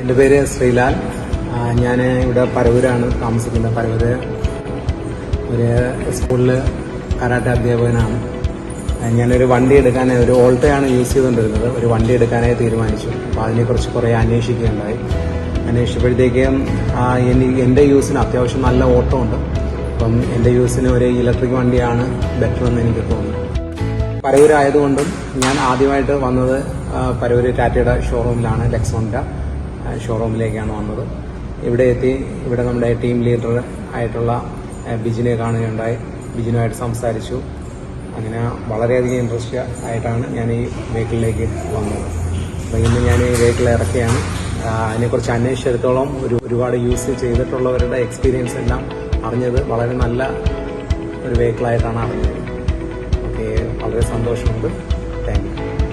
എൻ്റെ പേര് ശ്രീലാൽ. ഞാൻ ഇവിടെ പരവൂരാണ് താമസിക്കുന്നത്. പരവൂര് ഒരു സ്കൂളിൽ കരാട്ടെ അധ്യാപകനാണ്. ഞാനൊരു വണ്ടി എടുക്കാൻ, ഒരു ഓൾട്ടോയാണ് യൂസ് ചെയ്തുകൊണ്ടിരുന്നത്. ഒരു വണ്ടി എടുക്കാനായി തീരുമാനിച്ചു. അപ്പോൾ അതിനെക്കുറിച്ച് കുറേ അന്വേഷിക്കുകയുണ്ടായി. അന്വേഷിച്ചപ്പോഴത്തേക്കും എൻ്റെ യൂസിന് അത്യാവശ്യം നല്ല ഓട്ടം ഉണ്ട്. അപ്പം എൻ്റെ യൂസിന് ഒരു ഇലക്ട്രിക് വണ്ടിയാണ് ബെറ്റർ എന്ന് എനിക്ക് തോന്നി. പരവൂരായതുകൊണ്ടും ഞാൻ ആദ്യമായിട്ട് വന്നത് പരവൂര് ടാറ്റയുടെ ഷോറൂമിലാണ്, ലെക്സോണിൻ്റെ ഷോറൂമിലേക്കാണ് വന്നത്. ഇവിടെ എത്തി ഇവിടെ നമ്മുടെ ടീം ലീഡർ ആയിട്ടുള്ള ബിജിനെ കാണുകയുണ്ടായി. ബിജിനുമായിട്ട് സംസാരിച്ചു. അങ്ങനെ വളരെയധികം ഇൻട്രസ്റ്റ് ആയിട്ടാണ് ഞാൻ ഈ വെഹിക്കിളിലേക്ക് വന്നത്. അപ്പോൾ ഇന്ന് ഞാൻ ഈ വെഹിക്കിൾ ഇറക്കിയാണ്. അതിനെക്കുറിച്ച് അന്വേഷിച്ചിടത്തോളം ഒരുപാട് യൂസ് ചെയ്തിട്ടുള്ളവരുടെ എക്സ്പീരിയൻസ് എല്ലാം അറിഞ്ഞത് വളരെ നല്ല ഒരു വെഹിക്കിളായിട്ടാണ് അറിഞ്ഞത്. ഓക്കെ, വളരെ സന്തോഷമുണ്ട്. Thank you.